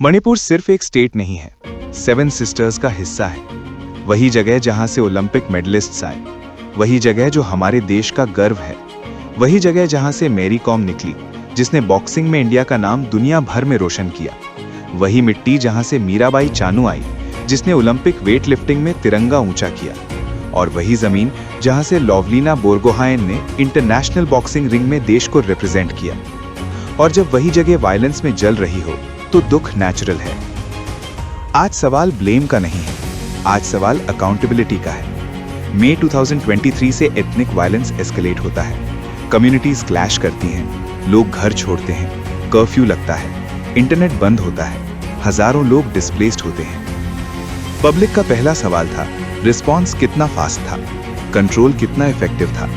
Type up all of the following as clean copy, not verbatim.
मणिपुर सिर्फ एक स्टेट नहीं है, 7 सिस्टर्स का हिस्सा है। वही जगह जहां से ओलंपिक मेडलिस्ट्स आए, वही जगह जो हमारे देश का गर्व है, वही जगह जहां से मैरी कॉम निकली जिसने बॉक्सिंग में इंडिया का नाम दुनिया भर में रोशन किया, वही मिट्टी जहां से मीराबाई चानू आई जिसने ओलंपिक वेट लिफ्टिंग में तिरंगा ऊंचा किया, और वही जमीन जहां से लवलीना बोरगोहाइन ने इंटरनेशनल बॉक्सिंग रिंग में देश को रिप्रेजेंट किया। और जब वही जगह वायलेंस में जल रही हो तो दुख नेचुरल है। आज सवाल ब्लेम का नहीं है, आज सवाल अकाउंटेबिलिटी का है। मई 2023 से एथनिक वायलेंस एस्केलेट होता है, कम्युनिटीज क्लैश करती हैं, लोग घर छोड़ते हैं, कर्फ्यू लगता है, इंटरनेट बंद होता है, हजारों लोग डिस्प्लेस्ड होते हैं। पब्लिक का पहला सवाल था, रिस्पॉन्स कितना फास्ट था, कंट्रोल कितना इफेक्टिव था,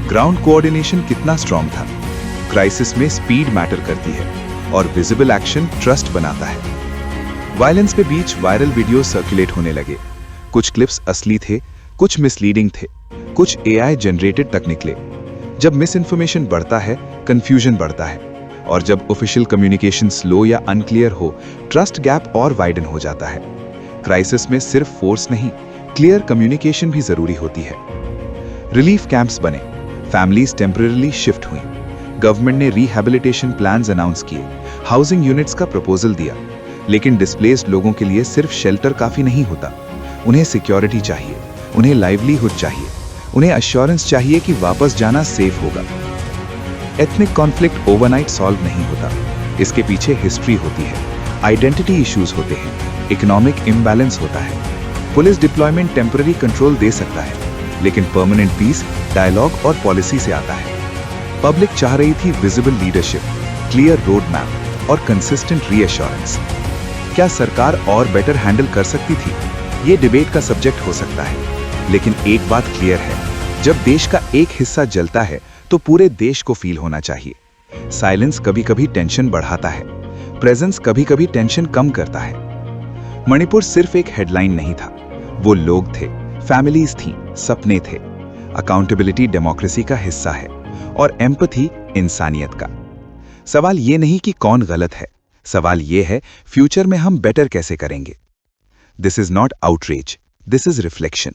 ग्राउंड कोऑर्डिनेशन कितना स्ट्रांग था। क्राइसिस में स्पीड मैटर करती है और विजिबल एक्शन ट्रस्ट बनाता है। वायलेंस के बीच वायरल वीडियो सर्कुलेट होने लगे। कुछ क्लिप्स असली थे, कुछ मिसलीडिंग थे, कुछ एआई जनरेटेड तक निकले। जब मिस इन्फॉर्मेशन बढ़ता है, कंफ्यूजन बढ़ता है, और जब ऑफिशियल कम्युनिकेशन स्लो या अनक्लियर हो, ट्रस्ट गैप और वाइडन हो जाता है। क्राइसिस में सिर्फ फोर्स नहीं, क्लियर कम्युनिकेशन भी जरूरी होती है। रिलीफ कैंप्स बने, फैमिलीज टेम्पररीली शिफ्ट हुई, गवर्नमेंट ने रिहैबिलिटेशन प्लान्स अनाउंस किए, हाउसिंग यूनिट्स का प्रपोजल दिया, लेकिन डिस्प्लेस्ड लोगों के लिए सिर्फ शेल्टर काफी नहीं होता। उन्हें सिक्योरिटी चाहिए, उन्हें लाइवलीहुड चाहिए, उन्हें अश्योरेंस चाहिए कि वापस जाना सेफ होगा। एथनिक कॉन्फ्लिक्ट ओवरनाइट सॉल्व नहीं होता, इसके पीछे हिस्ट्री होती है, आइडेंटिटी इश्यूज होते हैं, इकोनॉमिक इम्बैलेंस होता है। पुलिस डिप्लॉयमेंट टेम्पररी कंट्रोल दे सकता है, लेकिन परमानेंट पीस डायलॉग और पॉलिसी से आता है। पब्लिक चाह रही थी visible leadership, clear road map और कंसिस्टेंट रीअश्योरेंस। क्या सरकार और बेटर हैंडल कर सकती थी? ये डिबेट का सब्जेक्ट हो सकता है, लेकिन एक बात क्लियर है, जब देश का एक हिस्सा जलता है तो पूरे देश को फील होना चाहिए। साइलेंस कभी कभी टेंशन बढ़ाता है, प्रेजेंस कभी कभी टेंशन कम करता है। मणिपुर सिर्फ एक हेडलाइन नहीं था, वो लोग थे, फैमिलीज थी, सपने थे। अकाउंटेबिलिटी डेमोक्रेसी का हिस्सा है और एम्पैथी इंसानियत का। सवाल ये नहीं कि कौन गलत है, सवाल ये है फ्यूचर में हम बेटर कैसे करेंगे। This is not outreach, this is reflection.